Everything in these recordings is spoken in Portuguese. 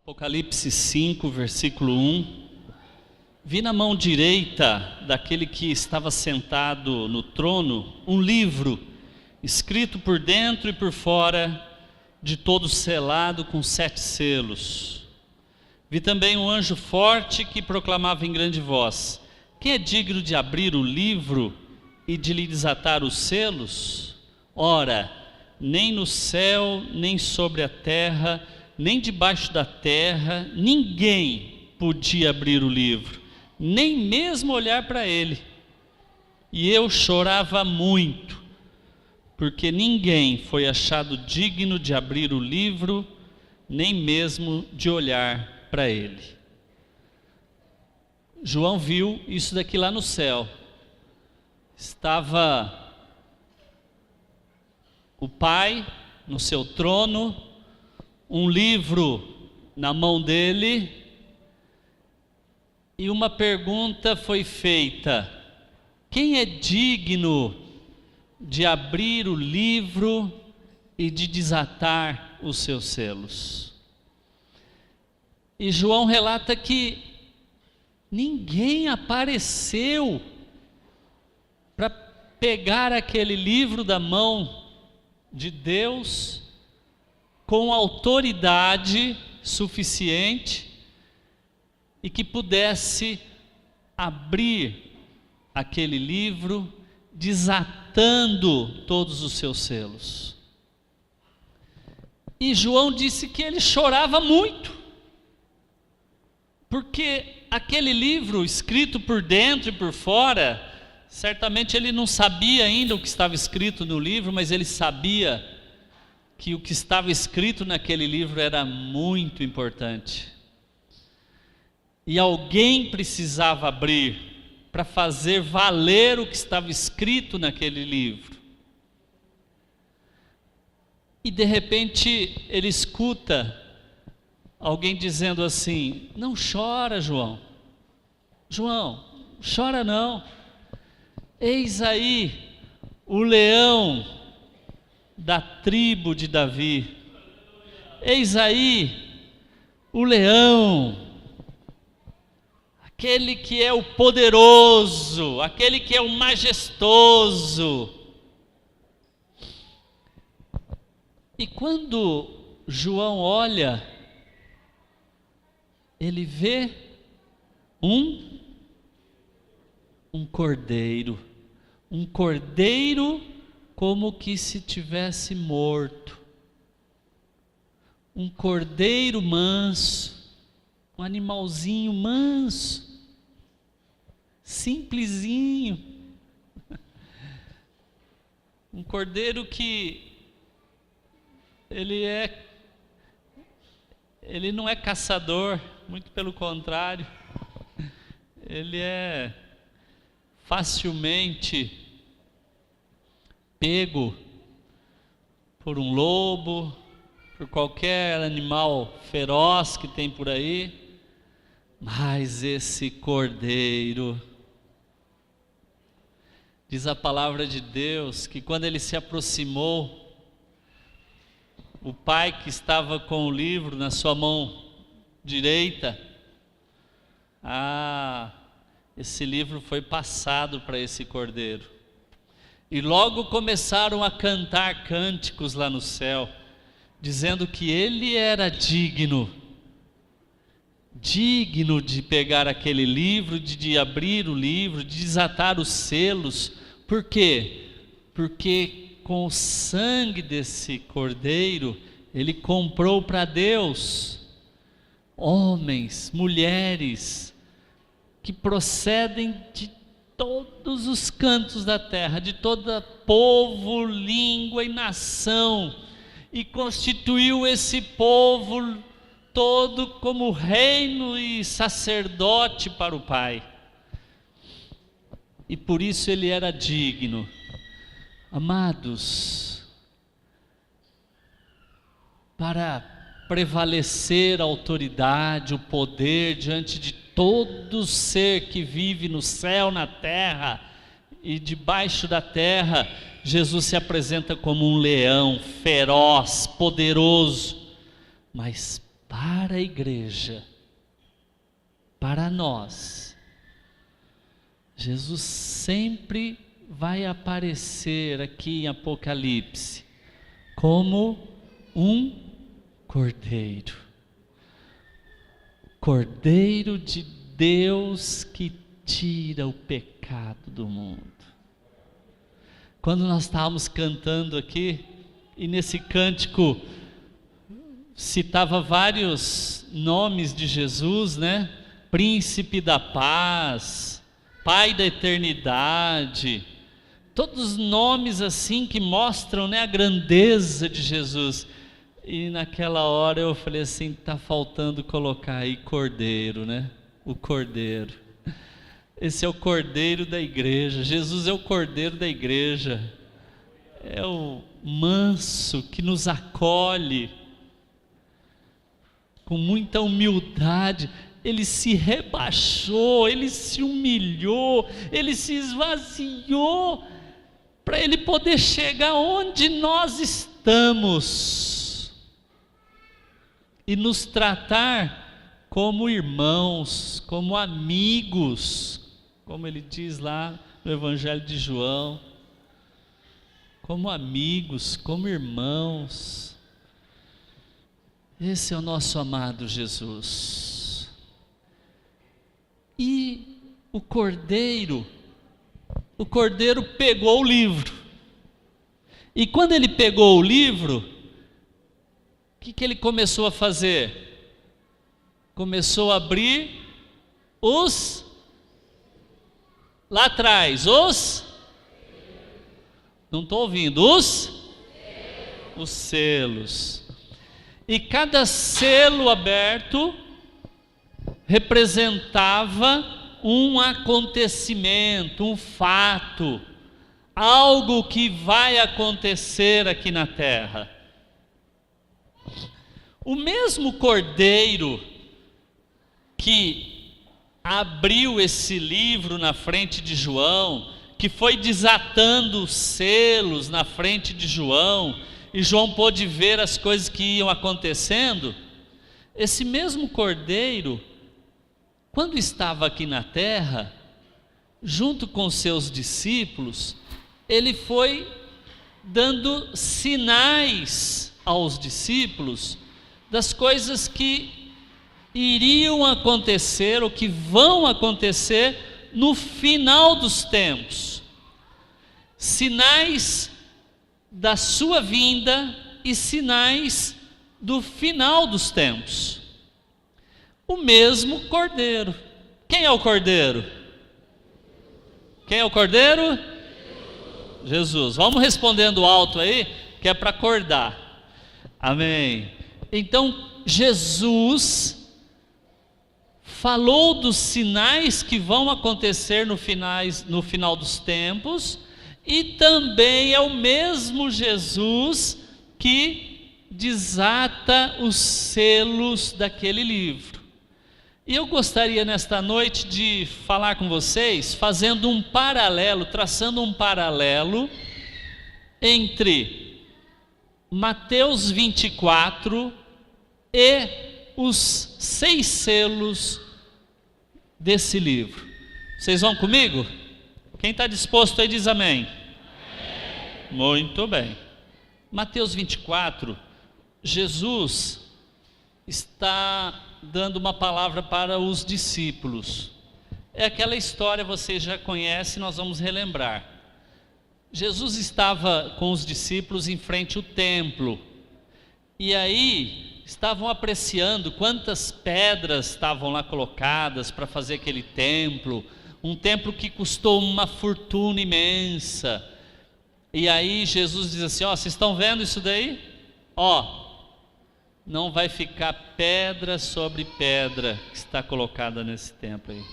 Apocalipse 5, versículo 1. Vi na mão direita daquele que estava sentado no trono um livro, escrito por dentro e por fora, de todo selado com 7 selos. Vi também um anjo forte que proclamava em grande voz: quem é digno de abrir o livro e de lhe desatar os selos? Ora, nem no céu, nem sobre a terra, nem debaixo da terra, ninguém podia abrir o livro, nem mesmo olhar para ele. E eu chorava muito, porque ninguém foi achado digno de abrir o livro, nem mesmo de olhar para ele. João viu isso daqui lá no céu. Estava o Pai no seu trono, um livro na mão dele, e uma pergunta foi feita: quem é digno de abrir o livro e de desatar os seus selos? E João relata que ninguém apareceu para pegar aquele livro da mão de Deus com autoridade suficiente e que pudesse abrir aquele livro, desatando todos os seus selos. E João disse que ele chorava muito, porque aquele livro, escrito por dentro e por fora, certamente ele não sabia ainda o que estava escrito no livro, mas ele sabia que o que estava escrito naquele livro era muito importante. E alguém precisava abrir para fazer valer o que estava escrito naquele livro. E de repente ele escuta alguém dizendo assim: não chora, João. João, chora não. Eis aí o leão da tribo de Davi. Eis aí o leão, aquele que é o poderoso, aquele que é o majestoso. E quando João olha, ele vê um cordeiro como que se tivesse morto, um cordeiro manso, um animalzinho manso, simplesinho, um cordeiro que ele não é caçador, muito pelo contrário, ele é facilmente pego por um lobo, por qualquer animal feroz que tem por aí. Mas esse cordeiro, diz a palavra de Deus, que quando ele se aproximou, o pai que estava com o livro na sua mão direita, esse livro foi passado para esse cordeiro. E logo começaram a cantar cânticos lá no céu, dizendo que ele era digno de pegar aquele livro, de abrir o livro, de desatar os selos. Por quê? Porque com o sangue desse cordeiro, ele comprou para Deus homens, mulheres, que procedem de todos os cantos da terra, de todo povo, língua e nação, e constituiu esse povo todo como reino e sacerdote para o Pai. E por isso ele era digno. Amados, para prevalecer a autoridade, o poder diante de todo ser que vive no céu, na terra e debaixo da terra, Jesus se apresenta como um leão feroz, poderoso, mas para a igreja, para nós, Jesus sempre vai aparecer aqui em Apocalipse como um cordeiro. Cordeiro de Deus que tira o pecado do mundo. Quando nós estávamos cantando aqui, e nesse cântico citava vários nomes de Jesus, né? Príncipe da paz, Pai da eternidade, todos nomes assim que mostram, né, a grandeza de Jesus. E naquela hora eu falei assim, está faltando colocar aí Cordeiro, né? O Cordeiro. Esse é o Cordeiro da igreja. Jesus é o Cordeiro da igreja. É o manso que nos acolhe com muita humildade. Ele se rebaixou, ele se humilhou, ele se esvaziou para ele poder chegar onde nós estamos e nos tratar como irmãos, como amigos, como ele diz lá no Evangelho de João, como amigos, como irmãos. Esse é o nosso amado Jesus. E o Cordeiro pegou o livro. E quando ele pegou o livro, o que ele começou a fazer? Começou a abrir lá atrás, não estou ouvindo, os selos. E cada selo aberto representava um acontecimento, um fato, algo que vai acontecer aqui na terra. O mesmo Cordeiro que abriu esse livro na frente de João, que foi desatando os selos na frente de João, e João pôde ver as coisas que iam acontecendo, esse mesmo Cordeiro, quando estava aqui na terra, junto com seus discípulos, ele foi dando sinais aos discípulos das coisas que iriam acontecer, ou que vão acontecer no final dos tempos. Sinais da sua vinda e sinais do final dos tempos. O mesmo Cordeiro. Quem é o Cordeiro? Quem é o Cordeiro? Jesus. Vamos respondendo alto aí, que é para acordar. Amém. Então, Jesus falou dos sinais que vão acontecer no final dos tempos, e também é o mesmo Jesus que desata os selos daquele livro. E eu gostaria nesta noite de falar com vocês, fazendo um paralelo, traçando um paralelo entre Mateus 24 e os 6 selos desse livro. Vocês vão comigo? Quem está disposto aí diz amém. Muito bem. Mateus 24, Jesus está dando uma palavra para os discípulos. É aquela história, vocês já conhecem, nós vamos relembrar. Jesus estava com os discípulos em frente ao templo, e aí estavam apreciando quantas pedras estavam lá colocadas para fazer aquele templo, um templo que custou uma fortuna imensa. E aí Jesus diz assim, vocês estão vendo isso daí? Não vai ficar pedra sobre pedra que está colocada nesse templo aí.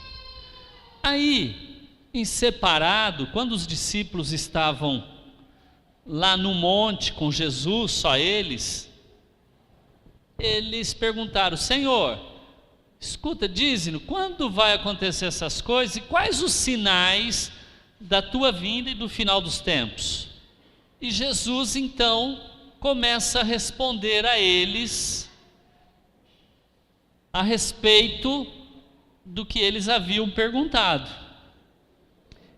Aí, em separado, quando os discípulos estavam lá no monte com Jesus, só eles perguntaram, Senhor, escuta, diz-nos, quando vai acontecer essas coisas e quais os sinais da tua vinda e do final dos tempos? E Jesus então começa a responder a eles a respeito do que eles haviam perguntado.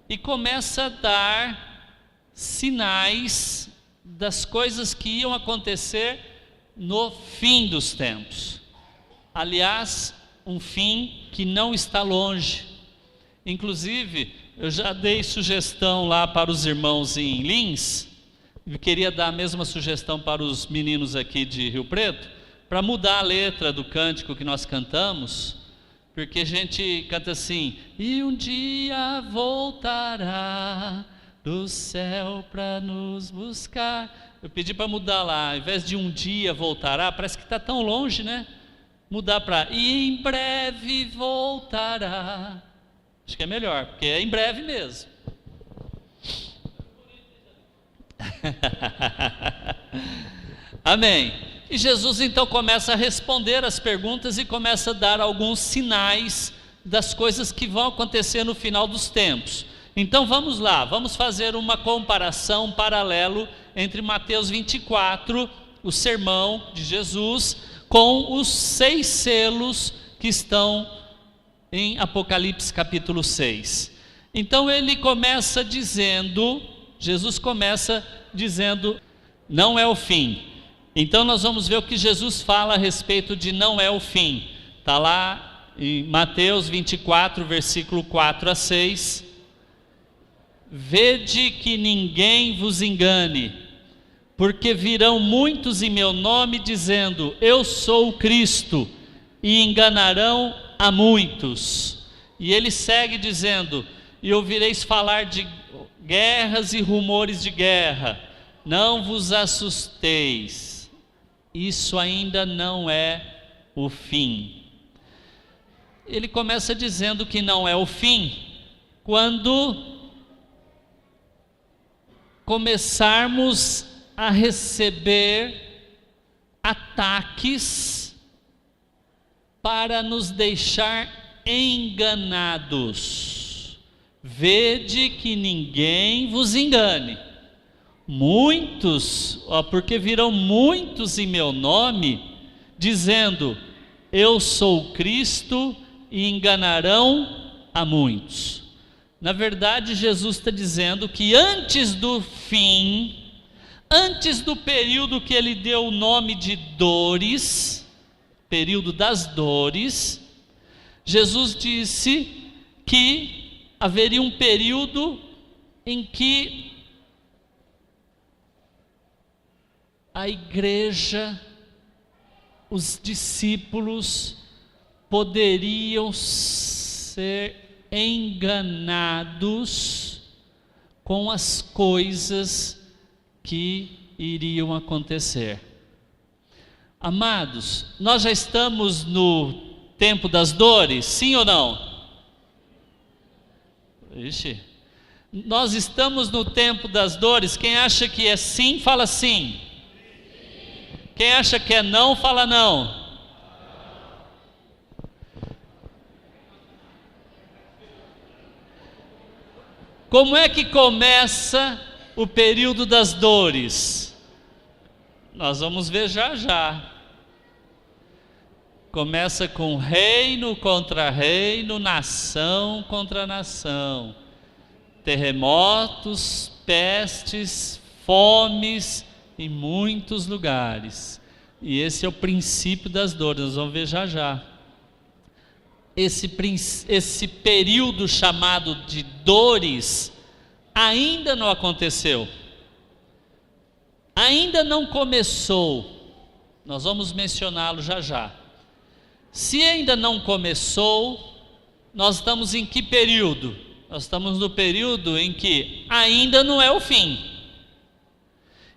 E começa a dar sinais das coisas que iam acontecer no fim dos tempos. Aliás, um fim que não está longe. Inclusive, eu já dei sugestão lá para os irmãos em Lins, eu queria dar a mesma sugestão para os meninos aqui de Rio Preto, para mudar a letra do cântico que nós cantamos, porque a gente canta assim: e um dia voltará do céu para nos buscar. Eu pedi para mudar lá, ao invés de um dia voltará, parece que está tão longe, né? Mudar para e em breve voltará. Acho que é melhor, porque é em breve mesmo. Amém. E Jesus então começa a responder as perguntas e começa a dar alguns sinais das coisas que vão acontecer no final dos tempos. Então vamos lá, vamos fazer uma comparação, um paralelo entre Mateus 24, o sermão de Jesus, com os 6 selos que estão em Apocalipse capítulo 6. Então ele começa dizendo, Jesus começa dizendo, não é o fim. Então nós vamos ver o que Jesus fala a respeito de não é o fim. Está lá em Mateus 24, versículo 4 a 6. Vede que ninguém vos engane, porque virão muitos em meu nome dizendo, eu sou o Cristo, e enganarão a muitos. E ele segue dizendo, e ouvireis falar de guerras e rumores de guerra, não vos assusteis, isso ainda não é o fim. Ele começa dizendo que não é o fim, quando começarmos a receber ataques para nos deixar enganados. Vede que ninguém vos engane. Muitos, porque virão muitos em meu nome, dizendo, eu sou Cristo, e enganarão a muitos. Na verdade, Jesus está dizendo que antes do fim, antes do período que ele deu o nome de dores, período das dores, Jesus disse que haveria um período em que a igreja, os discípulos poderiam ser enganados com as coisas que iriam acontecer. Amados, nós já estamos no tempo das dores, sim ou não? Ixi. Nós estamos no tempo das dores. Quem acha que é sim, fala sim. Quem acha que é não, fala não. Como é que começa o período das dores? Nós vamos ver já já. Começa com reino contra reino, nação contra nação, terremotos, pestes, fomes em muitos lugares. E esse é o princípio das dores, nós vamos ver já já. Esse período chamado de dores ainda não aconteceu, ainda não começou. Nós vamos mencioná-lo já já. Se ainda não começou, nós estamos em que período? Nós estamos no período em que ainda não é o fim.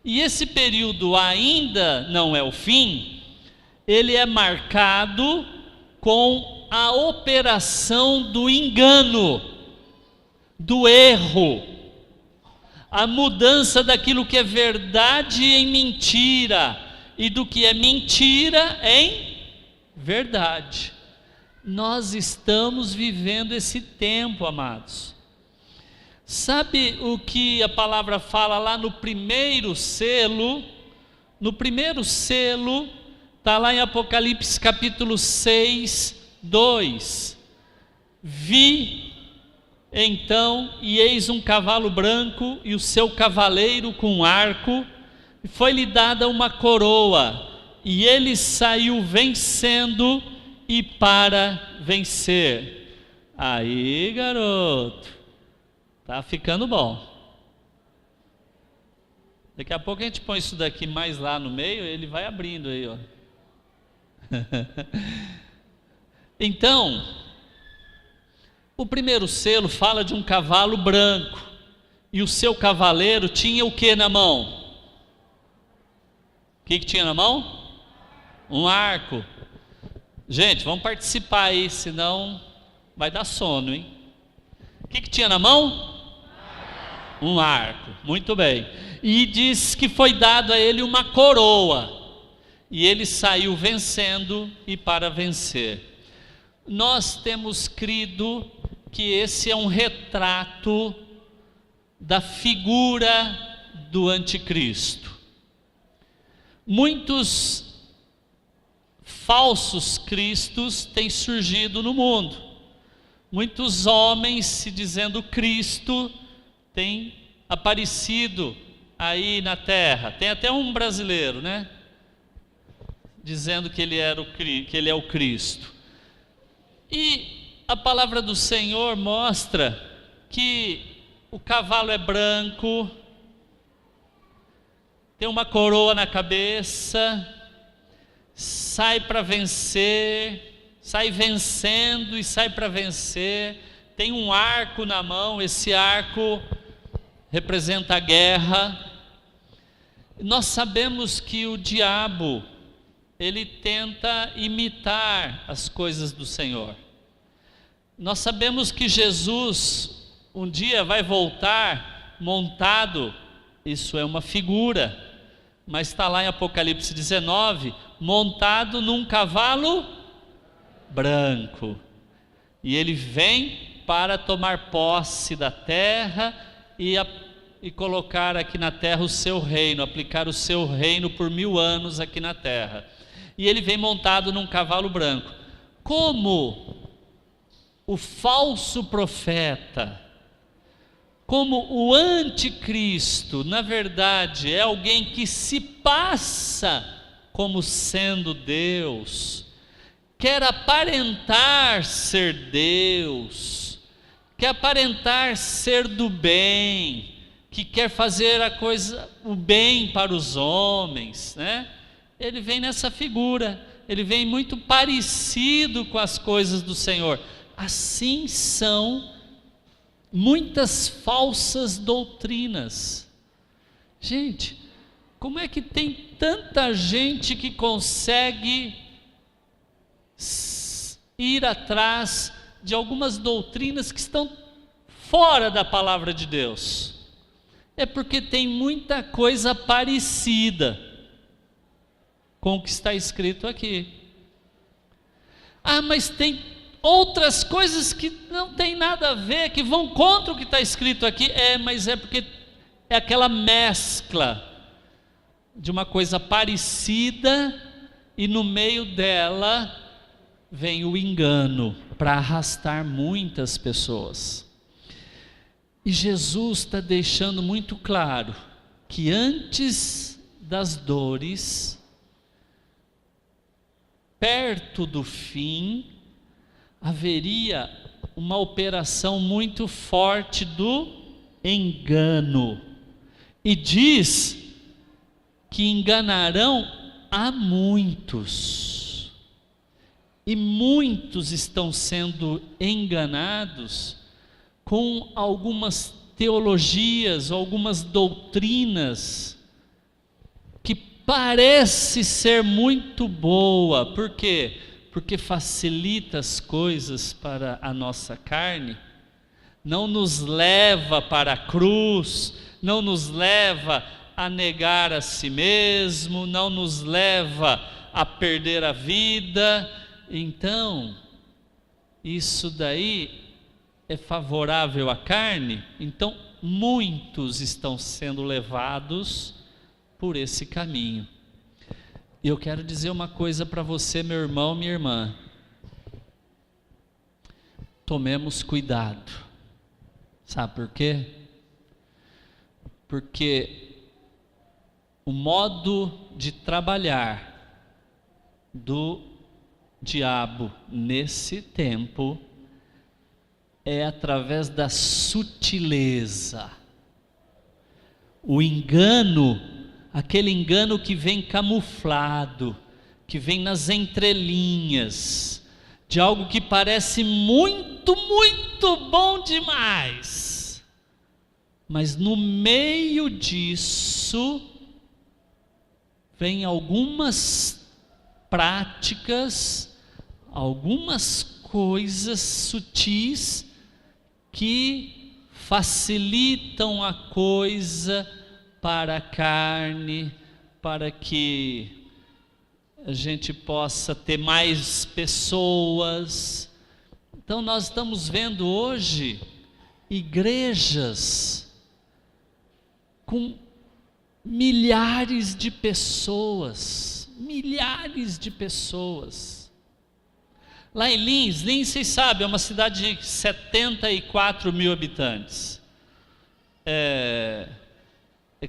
E esse período ainda não é o fim, ele é marcado com a operação do engano, do erro, a mudança daquilo que é verdade em mentira, e do que é mentira em verdade. Nós estamos vivendo esse tempo, amados. Sabe o que a palavra fala lá no primeiro selo? No primeiro selo, Está lá em Apocalipse capítulo 6, 2. Vi então, e eis um cavalo branco, e o seu cavaleiro com um arco, e foi-lhe dada uma coroa, e ele saiu vencendo e para vencer. Aí, garoto, tá ficando bom. Daqui a pouco a gente põe isso daqui mais lá no meio, ele vai abrindo aí, ó. Então, o primeiro selo fala de um cavalo branco, e o seu cavaleiro tinha o que na mão? O que tinha na mão? Um arco. Gente, vamos participar aí, senão vai dar sono, hein? O que tinha na mão? Um arco, muito bem. E diz que foi dado a ele uma coroa, e ele saiu vencendo e para vencer. Nós temos crido que esse é um retrato da figura do anticristo. Muitos falsos cristos têm surgido no mundo. Muitos homens se dizendo Cristo têm aparecido aí na terra. Tem até um brasileiro, né? Dizendo que ele é o Cristo. E a palavra do Senhor mostra que o cavalo é branco, tem uma coroa na cabeça, sai para vencer, sai vencendo e sai para vencer, tem um arco na mão, esse arco representa a guerra. Nós sabemos que o diabo, ele tenta imitar as coisas do Senhor. Nós sabemos que Jesus um dia vai voltar montado, isso é uma figura, mas está lá em Apocalipse 19, montado num cavalo branco. E ele vem para tomar posse da terra e colocar aqui na terra o seu reino, aplicar o seu reino por 1000 anos aqui na terra. E ele vem montado num cavalo branco. Como o falso profeta, como o anticristo, na verdade, é alguém que se passa como sendo Deus, quer aparentar ser Deus, quer aparentar ser do bem, que quer fazer o bem para os homens, né? Ele vem nessa figura, ele vem muito parecido com as coisas do Senhor. Assim são muitas falsas doutrinas. Gente, como é que tem tanta gente que consegue ir atrás de algumas doutrinas que estão fora da palavra de Deus? É porque tem muita coisa parecida com o que está escrito aqui. Ah, mas tem outras coisas que não tem nada a ver, que vão contra o que está escrito aqui. Mas é porque é aquela mescla de uma coisa parecida e no meio dela vem o engano para arrastar muitas pessoas. E Jesus está deixando muito claro que antes das dores, perto do fim, haveria uma operação muito forte do engano. E diz que enganarão a muitos. E muitos estão sendo enganados com algumas teologias, algumas doutrinas que parece ser muito boa. Por quê? Porque facilita as coisas para a nossa carne, não nos leva para a cruz, não nos leva a negar a si mesmo, não nos leva a perder a vida. Então, isso daí é favorável à carne. Então, muitos estão sendo levados por esse caminho. E eu quero dizer uma coisa para você, meu irmão, minha irmã. Tomemos cuidado. Sabe por quê? Porque o modo de trabalhar do diabo nesse tempo é através da sutileza. O engano, aquele engano que vem camuflado, que vem nas entrelinhas, de algo que parece muito, muito bom demais, mas no meio disso vem algumas práticas, algumas coisas sutis que facilitam a coisa para a carne, para que a gente possa ter mais pessoas. Então nós estamos vendo hoje igrejas com milhares de pessoas. Lá em Lins, vocês sabem, é uma cidade de 74 mil habitantes. É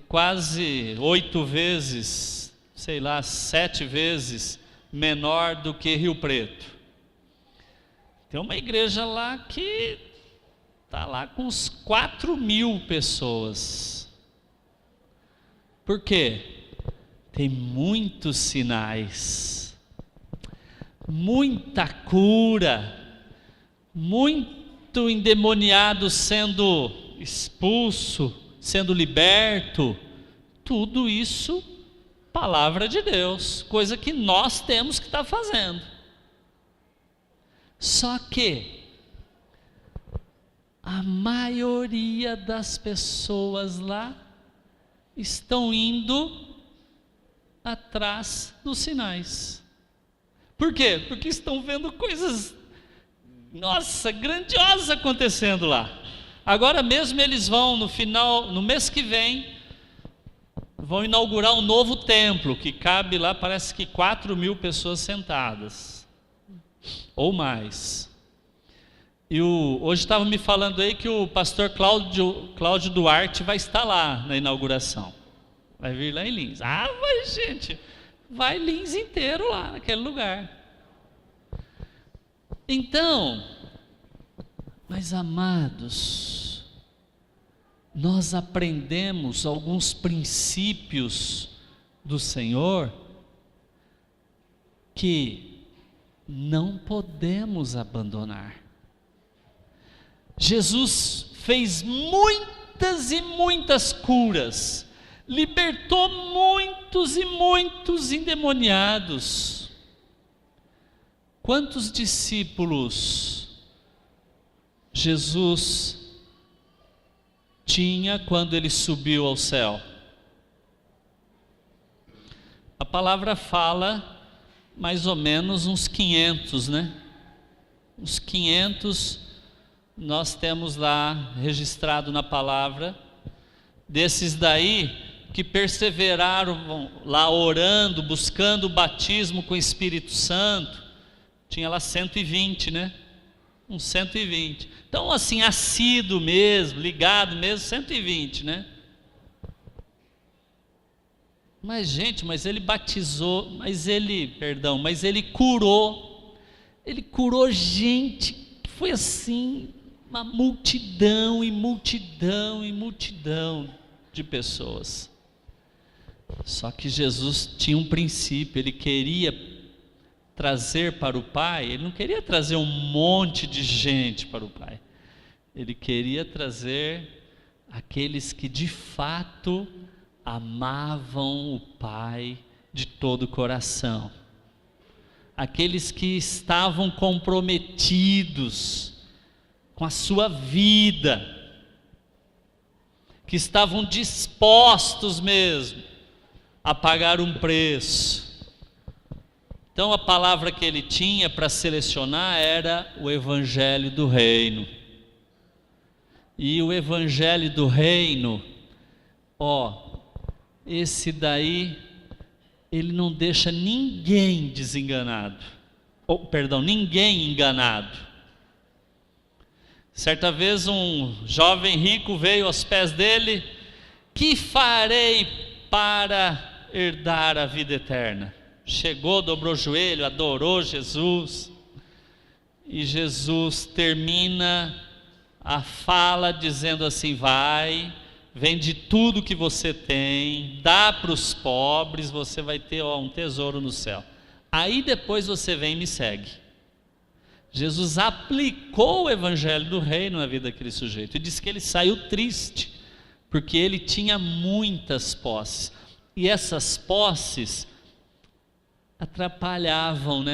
quase 8 vezes, 7 vezes menor do que Rio Preto. Tem uma igreja lá que está lá com uns 4 mil pessoas. Por quê? Tem muitos sinais, muita cura, muito endemoniado sendo expulso, sendo liberto. Tudo isso, palavra de Deus, coisa que nós temos que estar fazendo. Só que a maioria das pessoas lá estão indo atrás dos sinais. Por quê? Porque estão vendo coisas, grandiosas acontecendo lá. Agora mesmo eles vão, no mês que vem, vão inaugurar um novo templo, que cabe lá, parece que 4 mil pessoas sentadas, ou mais. E hoje estava me falando aí que o pastor Cláudio Duarte vai estar lá na inauguração. Vai vir lá em Lins. Mas gente, vai Lins inteiro lá, naquele lugar. Então, mas amados, nós aprendemos alguns princípios do Senhor que não podemos abandonar. Jesus fez muitas e muitas curas, libertou muitos e muitos endemoniados. Quantos discípulos Jesus tinha quando ele subiu ao céu? A palavra fala mais ou menos uns 500, né? Uns 500 nós temos lá registrado na palavra. Desses daí que perseveraram lá orando, buscando o batismo com o Espírito Santo, tinha lá 120, né? Uns 120. Então assim, assíduo mesmo, ligado mesmo, 120, né? Mas gente, ele batizou, mas ele curou gente, que foi assim, uma multidão e multidão e multidão de pessoas. Só que Jesus tinha um princípio, ele queria trazer para o Pai, ele não queria trazer um monte de gente para o Pai, ele queria trazer aqueles que de fato amavam o Pai de todo o coração, aqueles que estavam comprometidos com a sua vida, que estavam dispostos mesmo a pagar um preço. Então a palavra que ele tinha para selecionar era o Evangelho do Reino. E o Evangelho do Reino, esse daí Ele não deixa ninguém desenganado, ninguém enganado. Certa vez um jovem rico veio aos pés dele: que farei para herdar a vida eterna? Chegou, dobrou o joelho, adorou Jesus, e Jesus termina a fala dizendo assim: vai, vende tudo que você tem, dá para os pobres, você vai ter um tesouro no céu. Aí depois você vem e me segue. Jesus aplicou o evangelho do reino na vida daquele sujeito, e diz que ele saiu triste, porque ele tinha muitas posses, e essas posses atrapalhavam,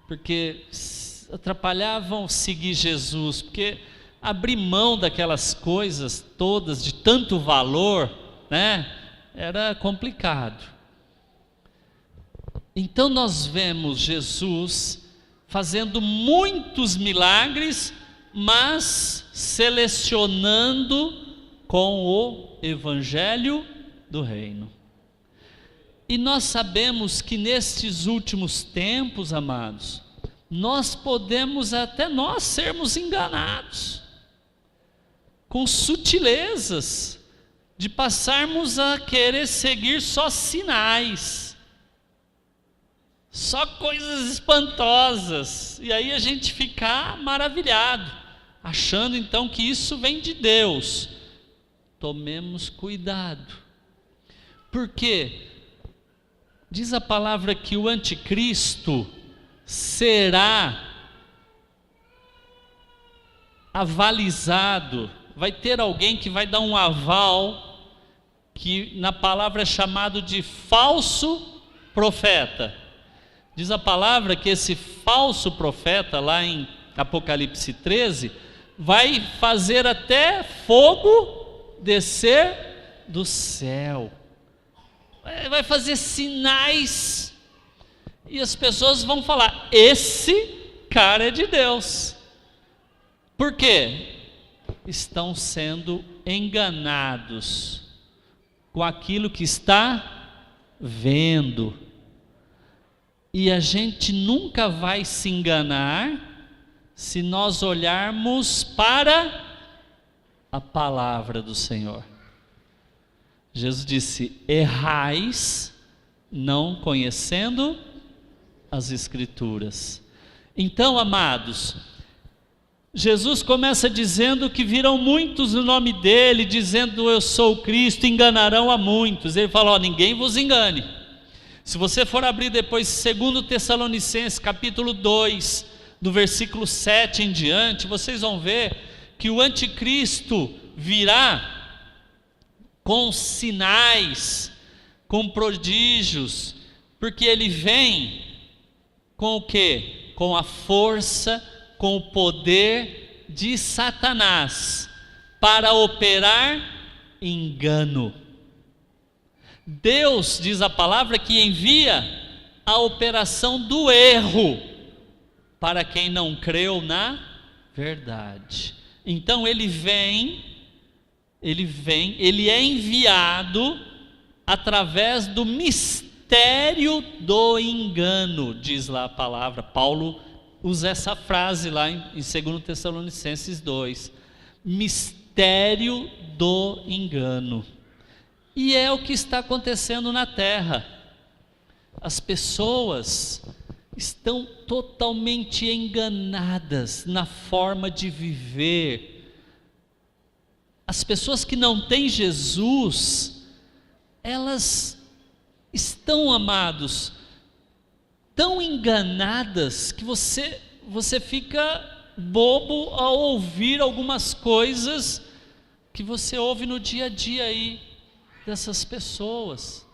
porque atrapalhavam seguir Jesus, porque abrir mão daquelas coisas todas de tanto valor, era complicado. Então nós vemos Jesus fazendo muitos milagres, mas selecionando com o evangelho do reino. E nós sabemos que nestes últimos tempos, amados, nós podemos até nós sermos enganados, com sutilezas, de passarmos a querer seguir só sinais, só coisas espantosas, e aí a gente ficar maravilhado, achando então que isso vem de Deus. Tomemos cuidado, porque diz a palavra que o anticristo será avalizado, vai ter alguém que vai dar um aval, que na palavra é chamado de falso profeta. Diz a palavra que esse falso profeta, lá em Apocalipse 13, vai fazer até fogo descer do céu, vai fazer sinais, e as pessoas vão falar: esse cara é de Deus. Por quê? Estão sendo enganados com aquilo que está vendo. E a gente nunca vai se enganar se nós olharmos para a palavra do Senhor. Jesus disse: errais não conhecendo as Escrituras. Então, amados, Jesus começa dizendo que virão muitos no nome dele, dizendo eu sou o Cristo, enganarão a muitos. Ele fala: ninguém vos engane. Se você for abrir depois 2 Tessalonicenses capítulo 2, do versículo 7 em diante, vocês vão ver que o anticristo virá com sinais, com prodígios, porque ele vem com o quê? Com a força, com o poder de Satanás, para operar engano. Deus, diz a palavra, que envia a operação do erro para quem não creu na verdade. Então ele é enviado através do mistério do engano, diz lá a palavra. Paulo usa essa frase lá em 2 Tessalonicenses 2, mistério do engano. E é o que está acontecendo na terra. As pessoas estão totalmente enganadas na forma de viver. As pessoas que não têm Jesus, elas estão, amados, tão enganadas que você fica bobo ao ouvir algumas coisas que você ouve no dia a dia aí dessas pessoas.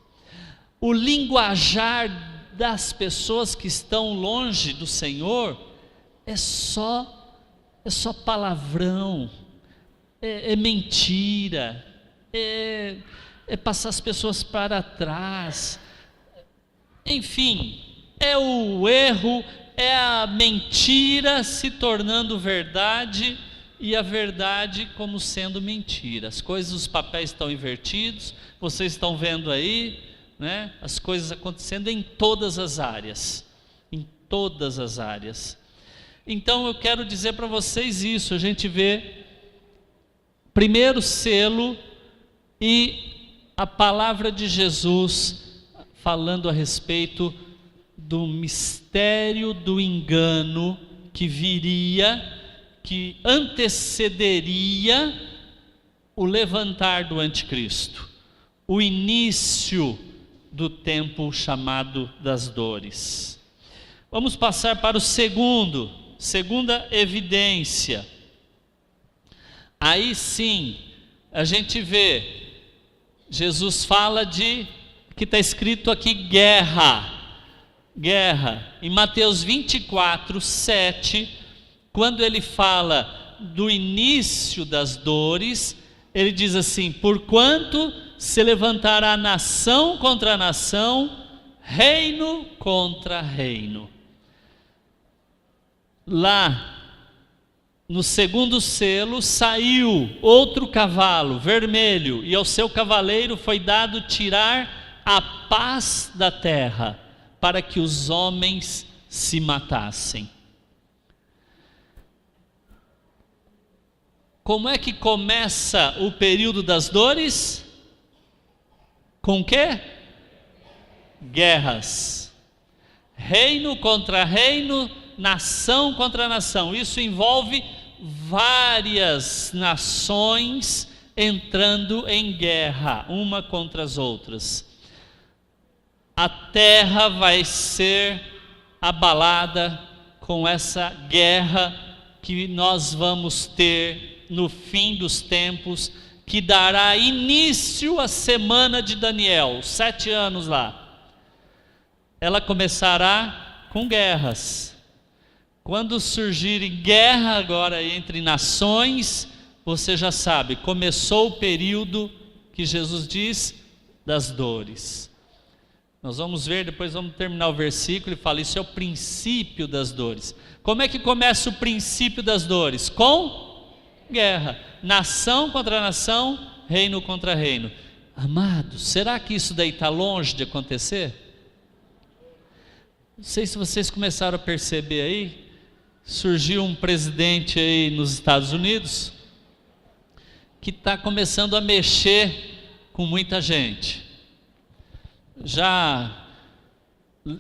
O linguajar das pessoas que estão longe do Senhor é só palavrão, é mentira, é passar as pessoas para trás, enfim, é o erro, é a mentira se tornando verdade e a verdade como sendo mentira. As coisas, os papéis estão invertidos, vocês estão vendo aí, né? As coisas acontecendo em todas as áreas, em todas as áreas. Então eu quero dizer para vocês isso, a gente vê primeiro selo e a palavra de Jesus falando a respeito do mistério do engano que viria, que antecederia o levantar do anticristo, o início do tempo chamado das dores. Vamos passar para o segunda evidência. Aí sim, a gente vê, Jesus fala de, que está escrito aqui, guerra. Em Mateus 24, 7, quando ele fala do início das dores, ele diz assim: porquanto se levantará nação contra nação, reino contra reino. Lá no segundo selo saiu outro cavalo vermelho, e ao seu cavaleiro foi dado tirar a paz da terra, para que os homens se matassem. Como é que começa o período das dores? Com quê? Guerras. Reino contra reino, nação contra nação. Isso envolve várias nações entrando em guerra, uma contra as outras. A terra vai ser abalada com essa guerra que nós vamos ter no fim dos tempos, que dará início à semana de Daniel, 7 anos lá. Ela começará com guerras. Quando surgir guerra agora entre nações, você já sabe, começou o período que Jesus diz das dores. Nós vamos ver, depois vamos terminar o versículo e fala, isso é o princípio das dores. Como é que começa o princípio das dores? Com guerra, nação contra nação, reino contra reino. Amados, será que isso daí está longe de acontecer? Não sei se vocês começaram a perceber aí, surgiu um presidente aí nos Estados Unidos, que está começando a mexer com muita gente. Já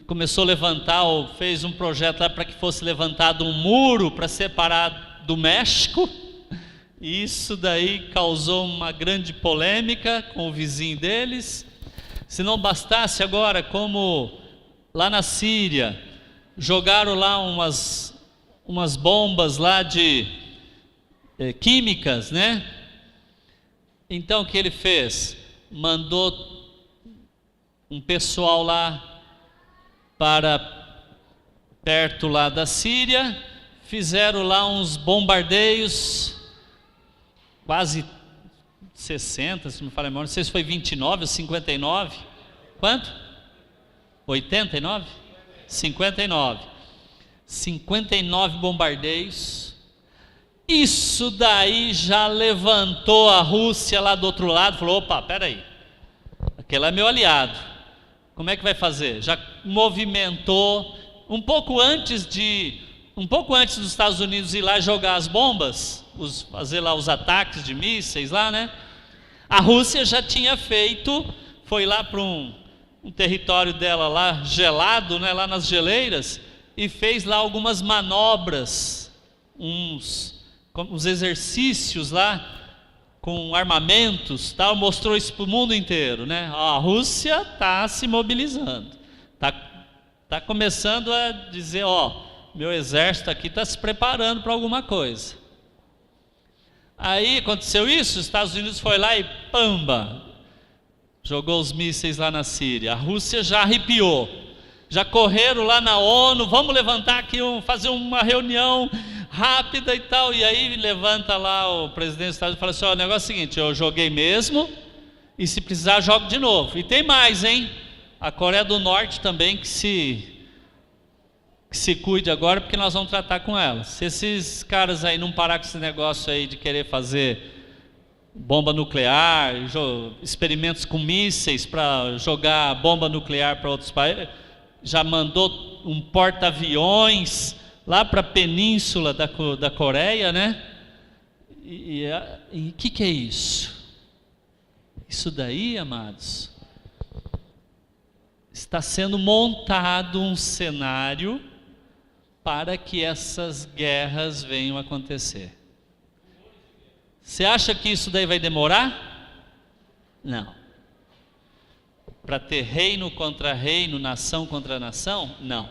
começou a levantar, ou fez um projeto lá para que fosse levantado um muro para separar do México. E isso daí causou uma grande polêmica com o vizinho deles. Se não bastasse agora, como lá na Síria, jogaram lá umas bombas lá de químicas, né? Então o que ele fez? Mandou um pessoal lá para perto lá da Síria, fizeram lá uns bombardeios, quase 60, se não me falha a memória, não sei se foi 29 ou 59, quanto? 89? 59 bombardeios. Isso daí já levantou a Rússia lá do outro lado, falou, opa, peraí, aquele é meu aliado, como é que vai fazer? Já movimentou, um pouco antes dos Estados Unidos ir lá jogar as bombas, fazer lá os ataques de mísseis lá, né? A Rússia já tinha feito, foi lá para um território dela lá, gelado, né? Lá nas geleiras, e fez lá algumas manobras, uns exercícios lá, com armamentos, tal, mostrou isso para o mundo inteiro, né? A Rússia está se mobilizando, está começando a dizer, meu exército aqui está se preparando para alguma coisa. Aí aconteceu isso, os Estados Unidos foi lá e pamba, jogou os mísseis lá na Síria. A Rússia já arrepiou, já correram lá na ONU, vamos levantar aqui, fazer uma reunião rápida e tal. E aí levanta lá o presidente dos Estados Unidos e fala assim, o negócio é o seguinte, eu joguei mesmo, e se precisar jogo de novo. E tem mais, hein? A Coreia do Norte também que se cuide agora, porque nós vamos tratar com ela. Se esses caras aí não parar com esse negócio aí de querer fazer bomba nuclear, experimentos com mísseis para jogar bomba nuclear para outros países, já mandou um porta-aviões lá para a península da Coreia, né? E o que é isso? Isso daí, amados, está sendo montado um cenário para que essas guerras venham a acontecer. Você acha que isso daí vai demorar? Não. Para ter reino contra reino, nação contra nação? Não.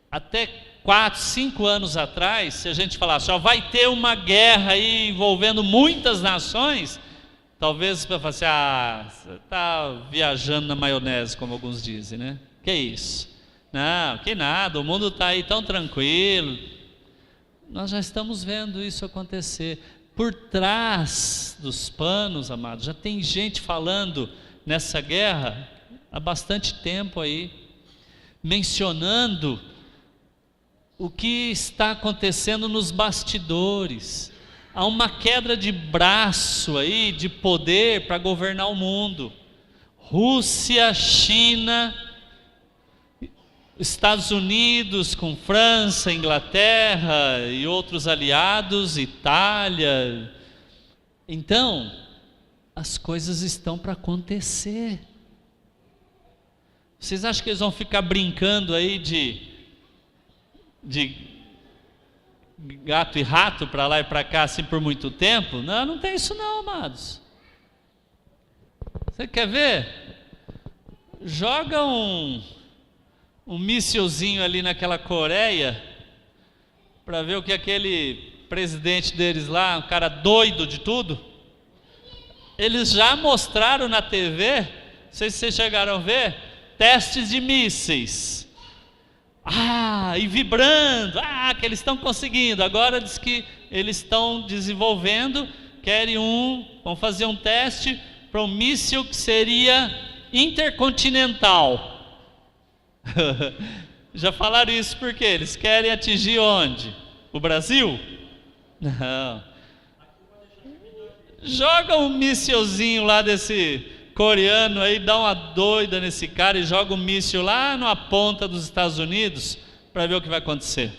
Até 4, 5 anos atrás, se a gente falasse, só vai ter uma guerra aí envolvendo muitas nações, talvez para falar assim, você está viajando na maionese, como alguns dizem, né? Que isso? Não, que nada, o mundo está aí tão tranquilo. Nós já estamos vendo isso acontecer. Por trás dos panos, amados, já tem gente falando nessa guerra há bastante tempo aí, mencionando o que está acontecendo nos bastidores. Há uma queda de braço aí, de poder para governar o mundo. Rússia, China, Estados Unidos com França, Inglaterra e outros aliados, Itália. Então, as coisas estão para acontecer. Vocês acham que eles vão ficar brincando aí de gato e rato para lá e para cá assim por muito tempo? Não, não tem isso não, amados. Você quer ver? Joga um missilzinho ali naquela Coreia, para ver o que aquele presidente deles lá, um cara doido de tudo, eles já mostraram na TV, não sei se vocês chegaram a ver, testes de mísseis, e vibrando, que eles estão conseguindo, agora diz que eles estão desenvolvendo, vão fazer um teste para um míssil que seria intercontinental. Já falaram isso porque eles querem atingir onde? O Brasil? Não. Joga um missilzinho lá desse coreano aí, dá uma doida nesse cara e joga um míssil lá na ponta dos Estados Unidos para ver o que vai acontecer.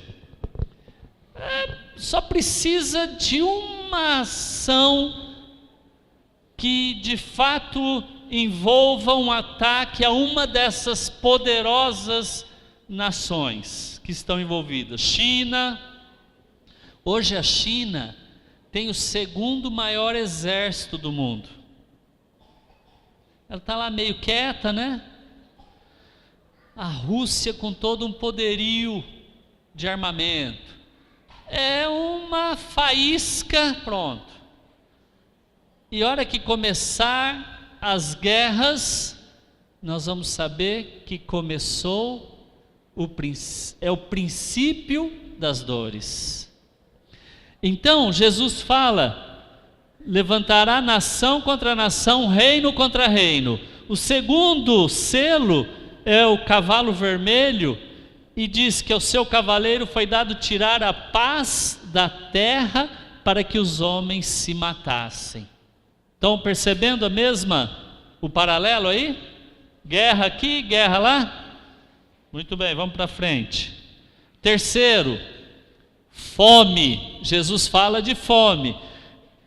Só precisa de uma ação que de fato envolva um ataque a uma dessas poderosas nações que estão envolvidas. China, hoje a China tem o segundo maior exército do mundo. Ela está lá meio quieta, né? A Rússia com todo um poderio de armamento. É uma faísca, pronto. E a hora que começar as guerras, nós vamos saber que começou o princípio das dores. Então Jesus fala, levantará nação contra nação, reino contra reino. O segundo selo é o cavalo vermelho, e diz que ao seu cavaleiro foi dado tirar a paz da terra para que os homens se matassem. Estão percebendo o paralelo aí? Guerra aqui, guerra lá? Muito bem, vamos para frente. Terceiro, fome. Jesus fala de fome.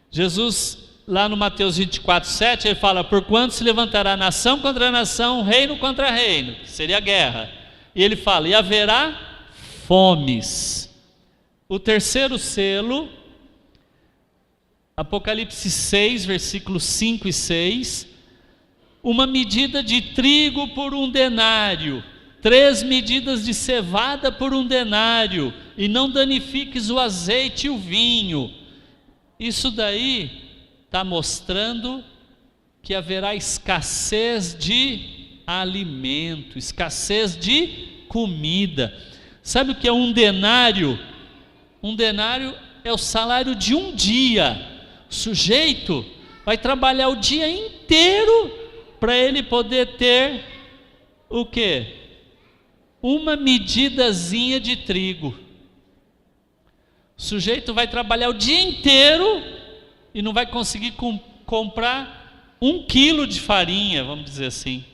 Jesus, lá no Mateus 24:7, ele fala, porquanto se levantará nação contra nação, reino contra reino, que seria guerra. E ele fala, e haverá fomes. O terceiro selo, Apocalipse 6, versículos 5 e 6, uma medida de trigo por 1 denário, 3 medidas de cevada por 1 denário, e não danifiques o azeite e o vinho. Isso daí está mostrando que haverá escassez de alimento, escassez de comida. Sabe o que é 1 denário? 1 denário é o salário de um dia. O sujeito vai trabalhar o dia inteiro para ele poder ter o quê? Uma medidazinha de trigo. O sujeito vai trabalhar o dia inteiro e não vai conseguir comprar 1 quilo de farinha, vamos dizer assim.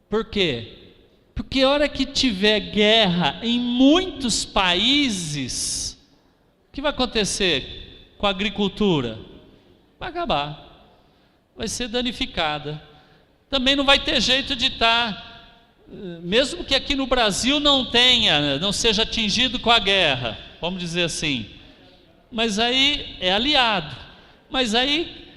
Por quê? Porque a hora que tiver guerra em muitos países, o que vai acontecer com a agricultura? Vai acabar, vai ser danificada. Também não vai ter jeito de estar, mesmo que aqui no Brasil não seja atingido com a guerra, vamos dizer assim, mas aí é aliado. Mas aí,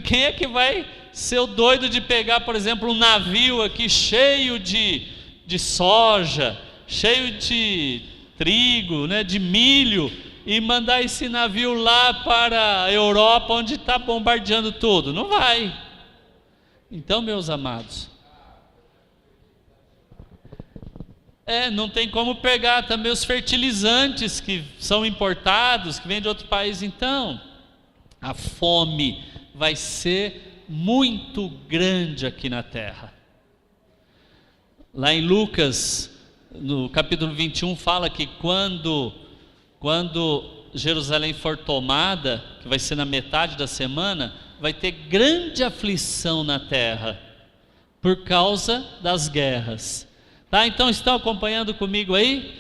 quem é que vai ser o doido de pegar, por exemplo, um navio aqui cheio de soja, cheio de trigo, né, de milho, e mandar esse navio lá para a Europa, onde está bombardeando tudo? Não vai. Então, meus amados, não tem como pegar também os fertilizantes que são importados, que vêm de outro país. Então, a fome vai ser muito grande aqui na terra. Lá em Lucas, no capítulo 21, fala que quando Jerusalém for tomada, que vai ser na metade da semana, vai ter grande aflição na terra, por causa das guerras. Tá? Então estão acompanhando comigo aí?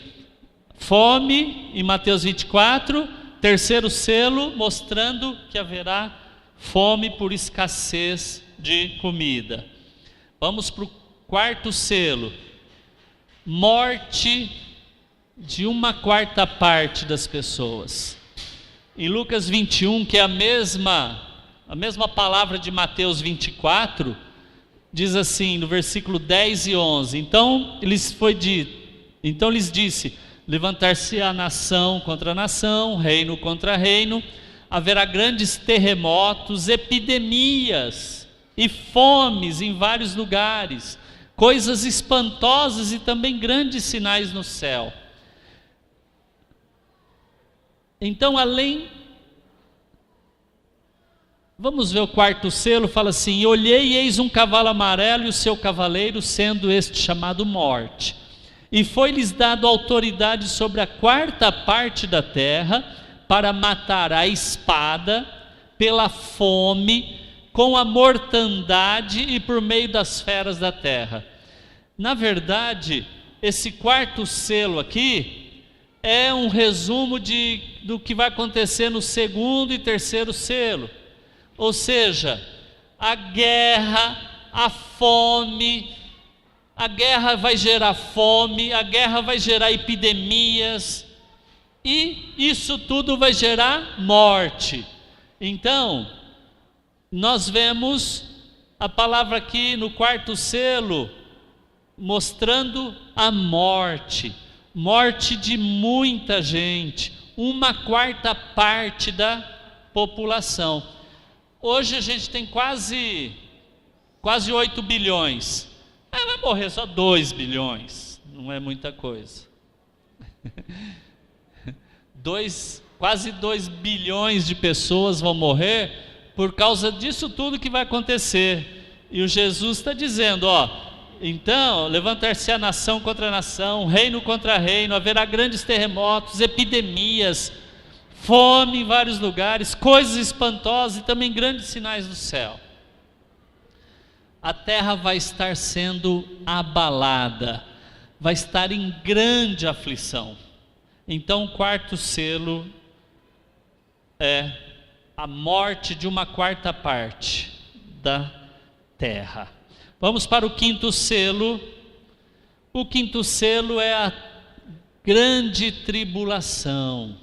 Fome em Mateus 24, terceiro selo, mostrando que haverá fome por escassez de comida. Vamos para o quarto selo, morte de 1/4 das pessoas. Em Lucas 21, que é a mesma palavra de Mateus 24, diz assim, no versículo 10 e 11: Então lhes disse, levantar-se-á nação contra nação, reino contra reino, haverá grandes terremotos, epidemias e fomes em vários lugares, coisas espantosas e também grandes sinais no céu. Então, vamos ver o quarto selo, fala assim: olhei e eis um cavalo amarelo e o seu cavaleiro, sendo este chamado Morte. E foi-lhes dado autoridade sobre a 1/4 da terra, para matar a espada, pela fome, com a mortandade e por meio das feras da terra. Na verdade, esse quarto selo aqui é um resumo do que vai acontecer no segundo e terceiro selo. Ou seja, a guerra, a fome, a guerra vai gerar fome, a guerra vai gerar epidemias, e isso tudo vai gerar morte. Então, nós vemos a palavra aqui no quarto selo, mostrando a morte de muita gente, 1/4 da população. Hoje a gente tem quase 8 bilhões, vai morrer só 2 bilhões, não é muita coisa. Quase 2 bilhões de pessoas vão morrer por causa disso tudo que vai acontecer. E o Jesus está dizendo, então levantar-se a nação contra nação, reino contra reino, haverá grandes terremotos, epidemias, fome em vários lugares, coisas espantosas e também grandes sinais do céu. A terra vai estar sendo abalada, vai estar em grande aflição. Então o quarto selo é a morte de 1/4 da terra. Vamos para o quinto selo. O quinto selo é a grande tribulação.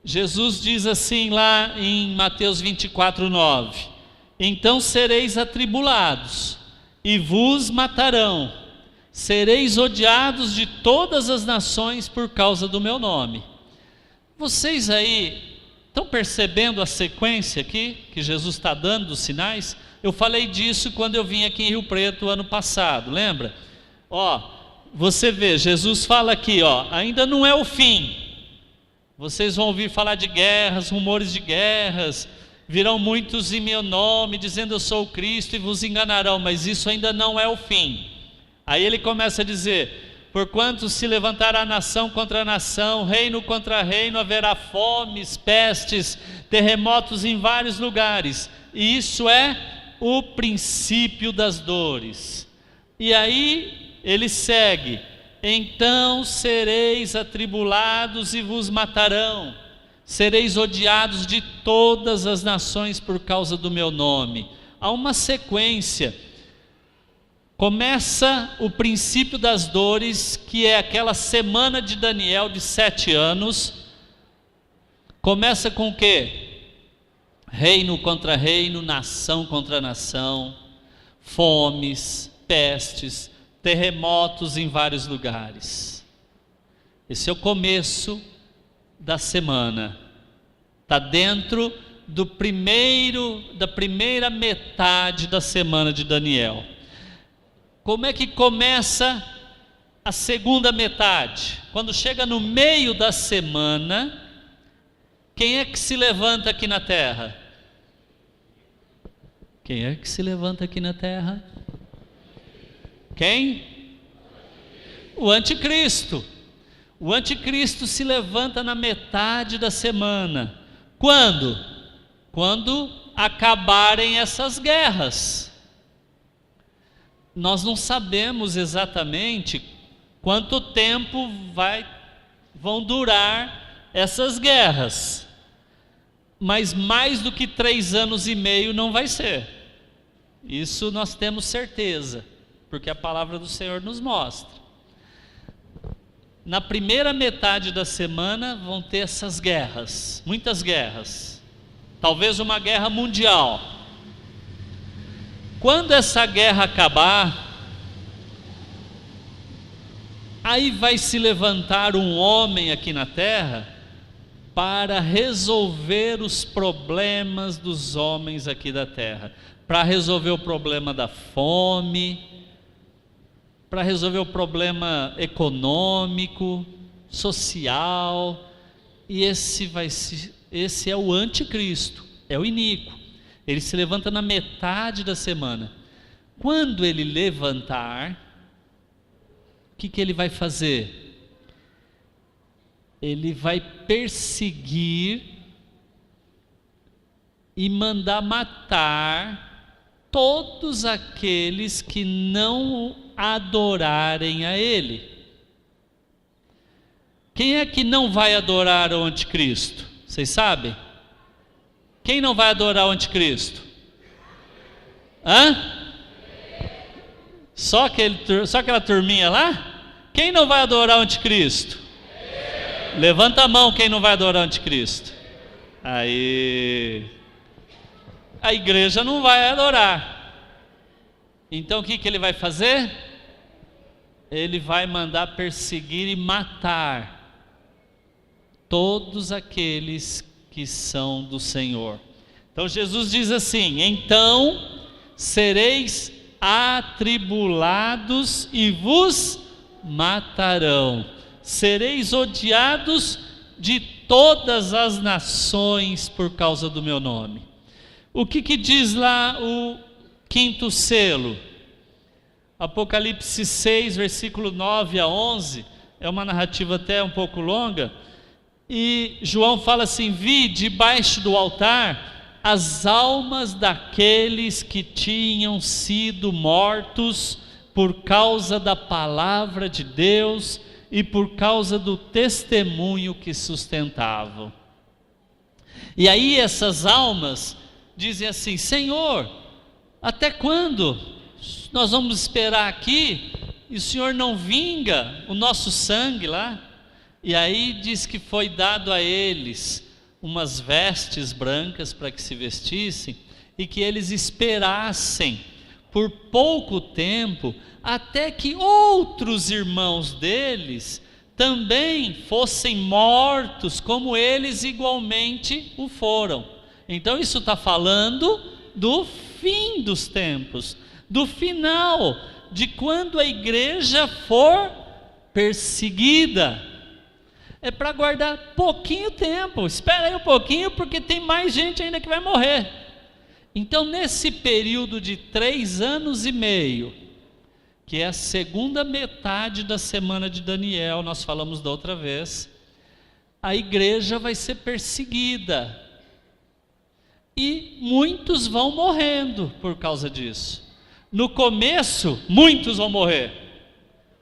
Jesus diz assim lá em Mateus 24:9: Então sereis atribulados, e vos matarão, sereis odiados de todas as nações por causa do meu nome. Vocês aí estão percebendo a sequência aqui que Jesus está dando dos sinais? Eu falei disso quando eu vim aqui em Rio Preto ano passado, lembra? Você vê, Jesus fala aqui, ainda não é o fim. Vocês vão ouvir falar de guerras, rumores de guerras, virão muitos em meu nome, dizendo eu sou o Cristo, e vos enganarão, mas isso ainda não é o fim. Aí ele começa a dizer: Porquanto se levantará nação contra nação, reino contra reino, haverá fomes, pestes, terremotos em vários lugares. E isso é o princípio das dores. E aí ele segue: então sereis atribulados e vos matarão, sereis odiados de todas as nações por causa do meu nome. Há uma sequência. Começa o princípio das dores, que é aquela semana de Daniel de 7 anos. Começa com o quê? Reino contra reino, nação contra nação, fomes, pestes, terremotos em vários lugares. Esse é o começo da semana. Está dentro da primeira metade da semana de Daniel. Como é que começa a segunda metade? Quando chega no meio da semana, quem é que se levanta aqui na terra? Quem é que se levanta aqui na terra? Quem? O anticristo. O anticristo se levanta na metade da semana. Quando? Quando acabarem essas guerras. Nós não sabemos exatamente quanto tempo vão durar essas guerras, mas mais do que 3 anos e meio não vai ser. Isso nós temos certeza, porque a palavra do Senhor nos mostra. Na primeira metade da semana vão ter essas guerras, muitas guerras, talvez uma guerra mundial. Quando essa guerra acabar, aí vai se levantar um homem aqui na terra para resolver os problemas dos homens aqui da terra, para resolver o problema da fome, para resolver o problema econômico, social. E esse é o anticristo, é o iníquo. Ele se levanta na metade da semana. Quando ele levantar, o que ele vai fazer? Ele vai perseguir e mandar matar todos aqueles que não adorarem a ele. Quem é que não vai adorar o anticristo? Vocês sabem? Quem não vai adorar o anticristo? Só aquela turminha lá? Quem não vai adorar o anticristo? Levanta a mão quem não vai adorar o anticristo. Aí a igreja não vai adorar. Então o que ele vai fazer? Ele vai mandar perseguir e matar todos aqueles que são do Senhor. Então Jesus diz assim: então sereis atribulados e vos matarão, sereis odiados de todas as nações por causa do meu nome. O que diz lá o 5º selo? Apocalipse 6, versículo 9 a 11, é uma narrativa até um pouco longa. E João fala assim: vi debaixo do altar as almas daqueles que tinham sido mortos por causa da palavra de Deus e por causa do testemunho que sustentavam. E aí essas almas dizem assim: Senhor, até quando nós vamos esperar aqui e o Senhor não vinga o nosso sangue lá? E aí diz que foi dado a eles umas vestes brancas para que se vestissem e que eles esperassem por pouco tempo até que outros irmãos deles também fossem mortos como eles igualmente o foram. Então isso está falando do fim dos tempos, do final, de quando a igreja for perseguida. É para guardar pouquinho tempo, espera aí um pouquinho, porque tem mais gente ainda que vai morrer. Então nesse período de 3 anos e meio, que é a segunda metade da semana de Daniel, nós falamos da outra vez, a igreja vai ser perseguida. E muitos vão morrendo por causa disso. No começo, muitos vão morrer,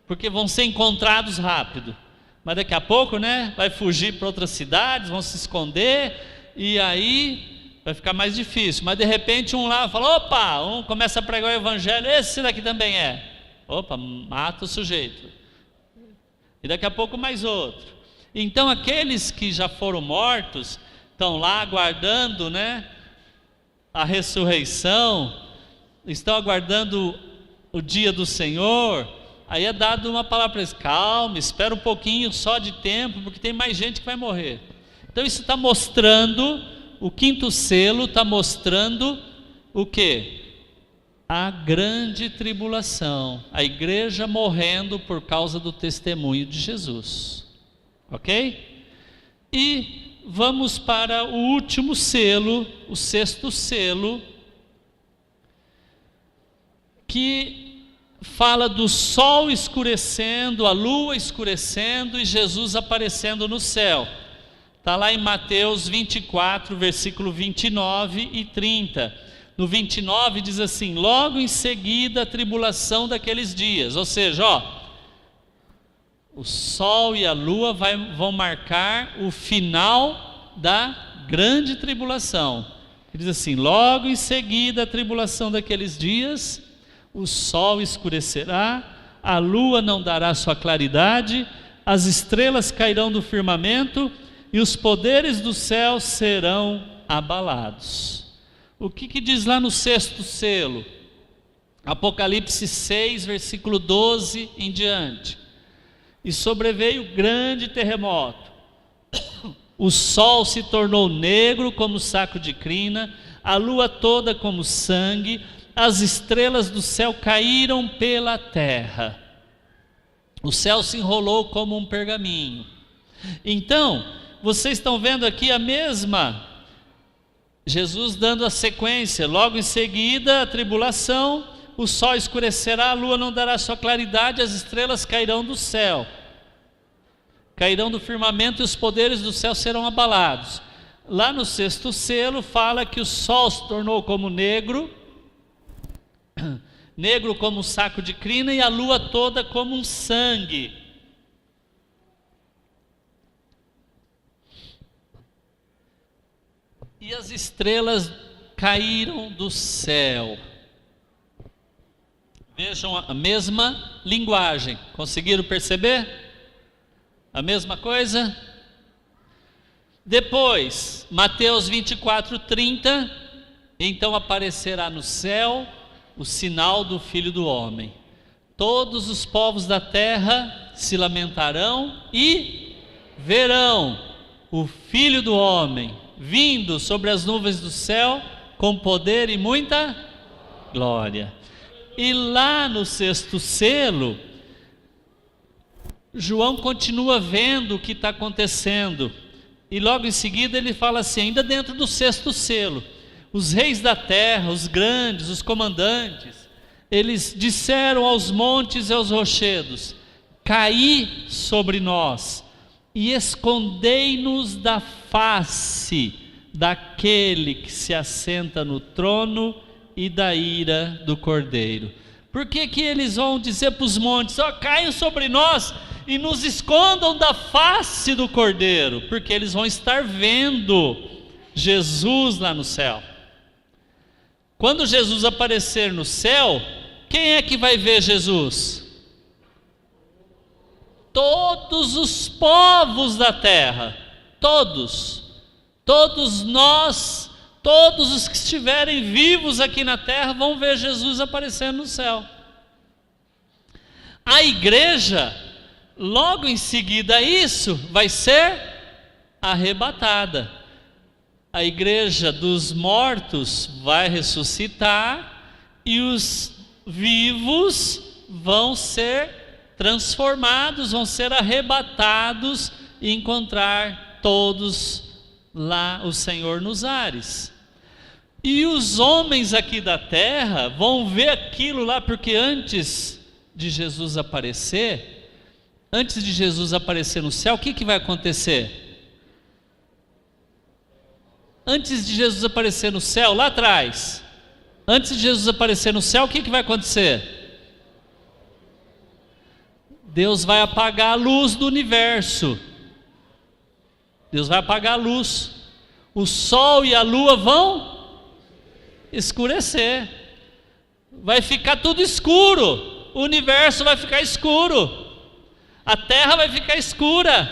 porque vão ser encontrados rápido. Mas daqui a pouco, vai fugir para outras cidades, vão se esconder, e aí vai ficar mais difícil. Mas de repente um lá fala, opa, um começa a pregar o evangelho, esse daqui também é. Opa, mata o sujeito. E daqui a pouco mais outro. Então aqueles que já foram mortos, estão lá aguardando, a ressurreição, estão aguardando o dia do Senhor. Aí é dado uma palavra para eles, calma, espera um pouquinho só de tempo, porque tem mais gente que vai morrer. Então isso está mostrando, o quinto selo está mostrando o quê? A grande tribulação, a igreja morrendo por causa do testemunho de Jesus, ok? E vamos para o último selo, o sexto selo, que fala do sol escurecendo, a lua escurecendo e Jesus aparecendo no céu. Está lá em Mateus 24, versículo 29 e 30. No 29 diz assim, logo em seguida a tribulação daqueles dias, ou seja, o sol e a lua vão marcar o final da grande tribulação. Ele diz assim, logo em seguida a tribulação daqueles dias, o sol escurecerá, a lua não dará sua claridade, as estrelas cairão do firmamento e os poderes do céu serão abalados. O que diz lá no sexto selo? Apocalipse 6, versículo 12 em diante. E sobreveio grande terremoto. O sol se tornou negro como saco de crina, a lua toda como sangue, as estrelas do céu caíram pela terra. O céu se enrolou como um pergaminho. Então, vocês estão vendo aqui a mesma... Jesus dando a sequência, logo em seguida a tribulação, o sol escurecerá, a lua não dará sua claridade, as estrelas cairão do céu, cairão do firmamento e os poderes do céu serão abalados. Lá no sexto selo fala que o sol se tornou como negro como um saco de crina e a lua toda como um sangue. E as estrelas caíram do céu. Vejam a mesma linguagem. Conseguiram perceber? A mesma coisa? Depois, Mateus 24, 30. Então aparecerá no céu o sinal do Filho do Homem. Todos os povos da terra se lamentarão e verão o Filho do Homem vindo sobre as nuvens do céu com poder e muita glória. E lá no sexto selo, João continua vendo o que está acontecendo. E logo em seguida ele fala assim, ainda dentro do sexto selo, os reis da terra, os grandes, os comandantes, eles disseram aos montes e aos rochedos, caí sobre nós e escondei-nos da face daquele que se assenta no trono e da ira do Cordeiro. Por que eles vão dizer para os montes, caiam sobre nós e nos escondam da face do Cordeiro? Porque eles vão estar vendo Jesus lá no céu. Quando Jesus aparecer no céu, quem é que vai ver Jesus? Todos os povos da terra, todos nós, todos os que estiverem vivos aqui na terra vão ver Jesus aparecendo no céu. A igreja, logo em seguida a isso, vai ser arrebatada. A igreja dos mortos vai ressuscitar e os vivos vão ser transformados, vão ser arrebatados e encontrar todos lá o Senhor nos ares. E os homens aqui da terra vão ver aquilo lá, porque antes de Jesus aparecer, no céu, o que vai acontecer? Antes de Jesus aparecer no céu, lá atrás, antes de Jesus aparecer no céu, o que vai acontecer? Deus vai apagar a luz do universo. Deus vai apagar a luz. O sol e a lua vão escurecer. Vai ficar tudo escuro. O universo vai ficar escuro. A terra vai ficar escura.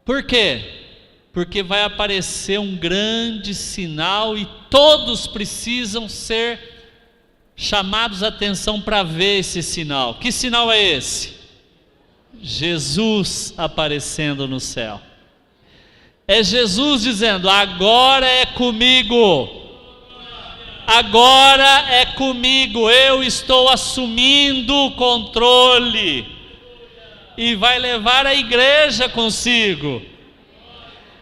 Por quê? Porque vai aparecer um grande sinal e todos precisam ser chamados a atenção para ver esse sinal. Que sinal é esse? Jesus aparecendo no céu. É Jesus dizendo: agora é comigo. Agora é comigo. Eu estou assumindo o controle. E vai levar a igreja consigo.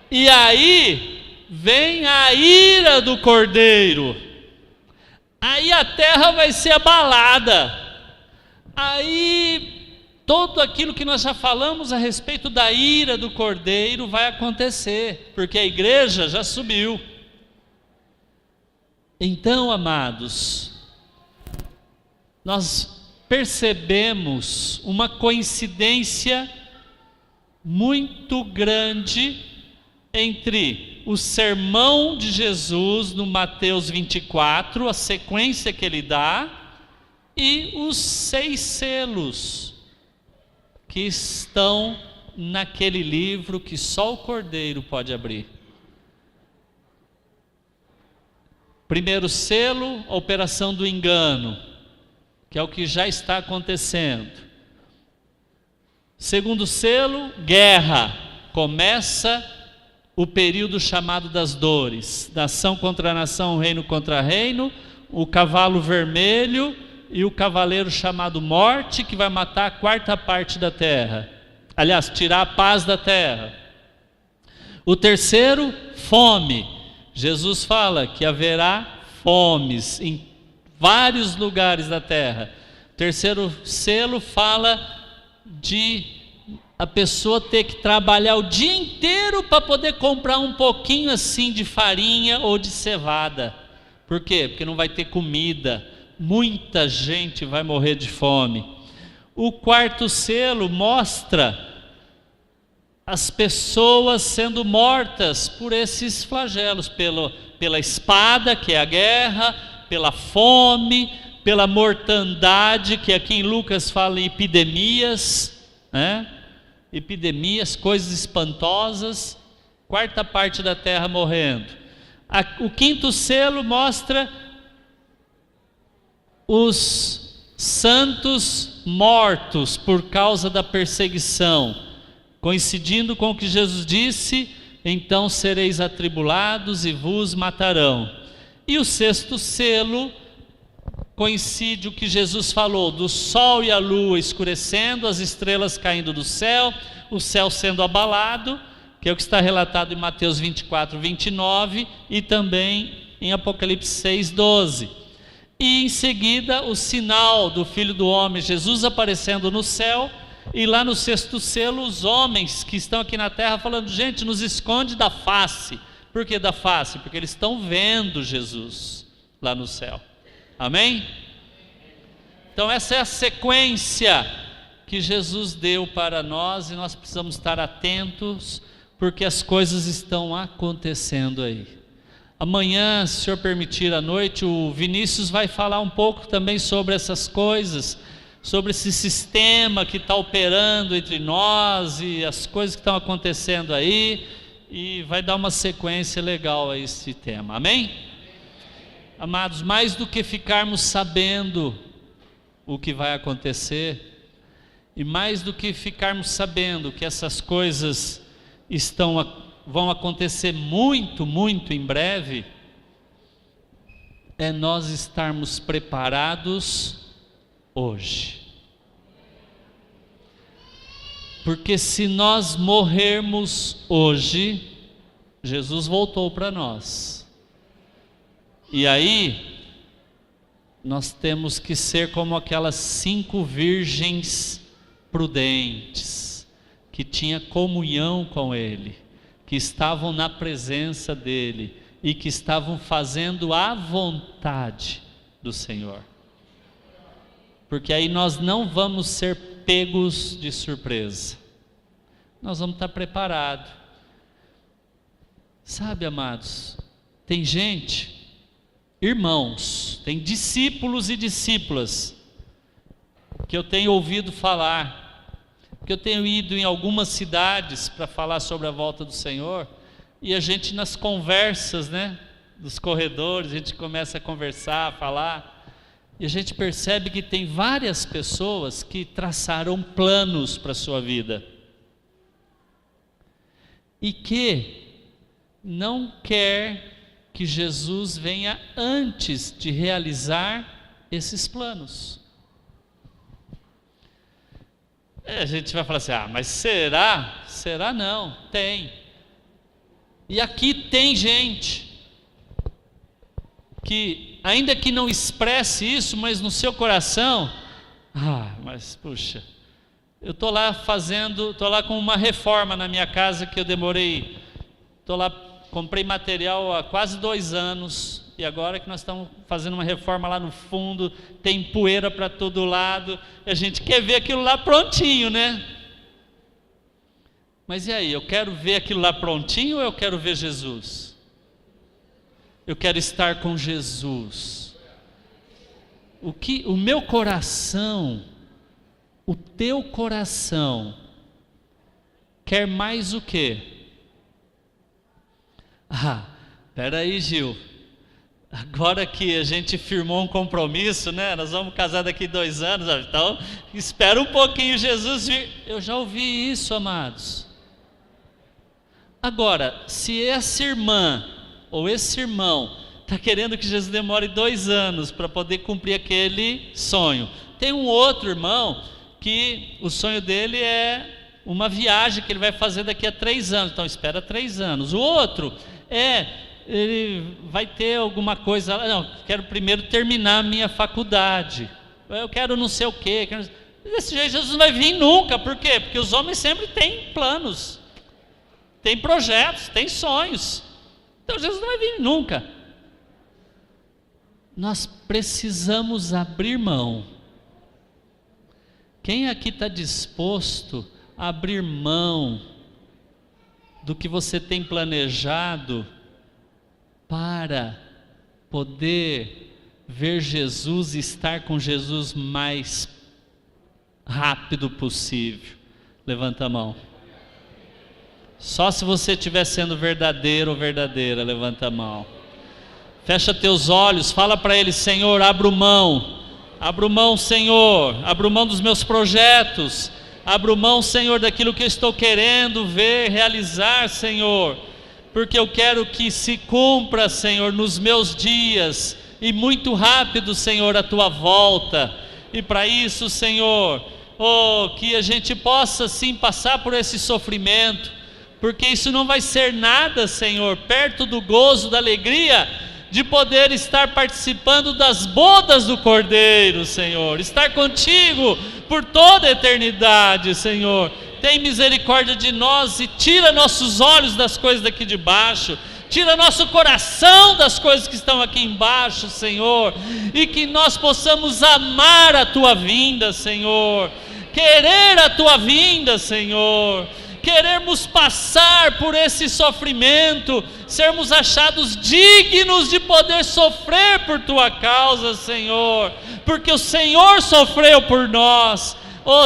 E aí vem a ira do Cordeiro. Aí a terra vai ser abalada. Aí tudo aquilo que nós já falamos a respeito da ira do Cordeiro vai acontecer, porque a igreja já subiu. Então, amados, nós percebemos uma coincidência muito grande entre o sermão de Jesus no Mateus 24, a sequência que ele dá, e os 6 selos que estão naquele livro que só o Cordeiro pode abrir. Primeiro selo, a operação do engano, que é o que já está acontecendo. Segundo selo, guerra. Começa o período chamado das dores, nação contra nação, reino contra reino, o cavalo vermelho e o cavaleiro chamado morte, que vai matar a 4ª parte da terra, aliás, tirar a paz da terra. O terceiro, fome. Jesus fala que haverá fomes em vários lugares da terra. O terceiro selo fala de a pessoa ter que trabalhar o dia inteiro para poder comprar um pouquinho assim de farinha ou de cevada. Por quê? Porque não vai ter comida. Muita gente vai morrer de fome. O 4º selo mostra as pessoas sendo mortas por esses flagelos, pela espada, que é a guerra, pela fome, pela mortandade, que aqui em Lucas fala em epidemias, né? Epidemias, coisas espantosas, 4ª parte da terra morrendo. O 5º selo mostra os santos mortos por causa da perseguição, coincidindo com o que Jesus disse: então sereis atribulados e vos matarão. E o 6º selo coincide o que Jesus falou, do sol e a lua escurecendo, as estrelas caindo do céu, o céu sendo abalado, que é o que está relatado em Mateus 24, 29 e também em Apocalipse 6, 12. E em seguida o sinal do Filho do Homem, Jesus aparecendo no céu, e lá no 6º selo os homens que estão aqui na terra falando: gente, nos esconde da face. Por que da face? Porque eles estão vendo Jesus lá no céu. Amém? Então essa é a sequência que Jesus deu para nós e nós precisamos estar atentos, porque as coisas estão acontecendo aí. Amanhã, se o Senhor permitir, à noite, o Vinícius vai falar um pouco também sobre essas coisas, sobre esse sistema que está operando entre nós e as coisas que estão acontecendo aí, e vai dar uma sequência legal a esse tema. Amém? Amados, mais do que ficarmos sabendo o que vai acontecer, e mais do que ficarmos sabendo que essas coisas vão acontecer muito, muito em breve, é nós estarmos preparados hoje. Porque se nós morrermos hoje, Jesus voltou para nós. E aí, nós temos que ser como aquelas 5 virgens prudentes, que tinham comunhão com Ele, que estavam na presença dEle e que estavam fazendo a vontade do Senhor. Porque aí nós não vamos ser pegos de surpresa, nós vamos estar preparados. Sabe, amados, tem gente, irmãos, tem discípulos e discípulas que eu tenho ouvido falar, que eu tenho ido em algumas cidades para falar sobre a volta do Senhor, e a gente nas conversas, né, dos corredores, a gente começa a conversar, a falar, e a gente percebe que tem várias pessoas que traçaram planos para a sua vida, e que não quer que Jesus venha antes de realizar esses planos. A gente vai falar assim, mas será? Será não, tem. E aqui tem gente que, ainda que não expresse isso, mas no seu coração, mas puxa, eu estou lá com uma reforma na minha casa que eu demorei, estou lá, comprei material há quase 2 anos, e agora que nós estamos fazendo uma reforma lá no fundo, tem poeira para todo lado, e a gente quer ver aquilo lá prontinho, né? Mas e aí, eu quero ver aquilo lá prontinho ou eu quero ver Jesus? Eu quero estar com Jesus. O meu coração, o teu coração, quer mais o quê? Espera aí, Gil, agora que a gente firmou um compromisso, né? Nós vamos casar daqui 2 anos, então espera um pouquinho Jesus vir. Eu já ouvi isso, amados. Agora, se essa irmã ou esse irmão está querendo que Jesus demore 2 anos para poder cumprir aquele sonho, tem um outro irmão que o sonho dele é uma viagem que ele vai fazer daqui a 3 anos, então espera 3 anos. O outro ele vai ter alguma coisa, não, quero primeiro terminar a minha faculdade, eu quero não sei o quê, desse jeito Jesus não vai vir nunca. Por quê? Porque os homens sempre têm planos, têm projetos, têm sonhos, então Jesus não vai vir nunca. Nós precisamos abrir mão. Quem aqui está disposto a abrir mão do que você tem planejado para poder ver Jesus e estar com Jesus mais rápido possível? Levanta a mão. Só se você estiver sendo verdadeiro ou verdadeira, levanta a mão. Fecha teus olhos, fala para Ele: Senhor, abro mão, Senhor, abro mão dos meus projetos, abro mão, Senhor, daquilo que eu estou querendo ver, realizar, Senhor, porque eu quero que se cumpra, Senhor, nos meus dias, e muito rápido, Senhor, a Tua volta. E para isso, Senhor, que a gente possa sim passar por esse sofrimento, porque isso não vai ser nada, Senhor, perto do gozo, da alegria de poder estar participando das bodas do Cordeiro, Senhor, estar contigo por toda a eternidade, Senhor. Tem misericórdia de nós e tira nossos olhos das coisas daqui de baixo, tira nosso coração das coisas que estão aqui embaixo, Senhor, e que nós possamos amar a Tua vinda, Senhor, querer a Tua vinda, Senhor, queremos passar por esse sofrimento, sermos achados dignos de poder sofrer por Tua causa, Senhor, porque o Senhor sofreu por nós.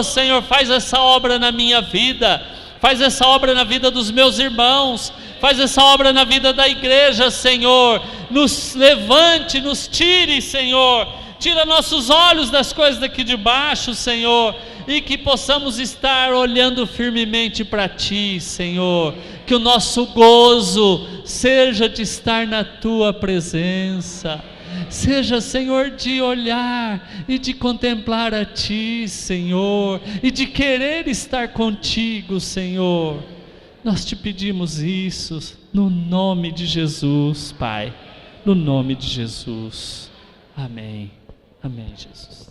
Senhor, faz essa obra na minha vida, faz essa obra na vida dos meus irmãos, faz essa obra na vida da igreja, Senhor, nos levante, nos tire, Senhor, tira nossos olhos das coisas daqui de baixo, Senhor, e que possamos estar olhando firmemente para Ti, Senhor, que o nosso gozo seja de estar na Tua presença, seja, Senhor, de olhar e de contemplar a Ti, Senhor, e de querer estar contigo, Senhor. Nós Te pedimos isso no nome de Jesus, Pai, no nome de Jesus, amém. Amém, Jesus.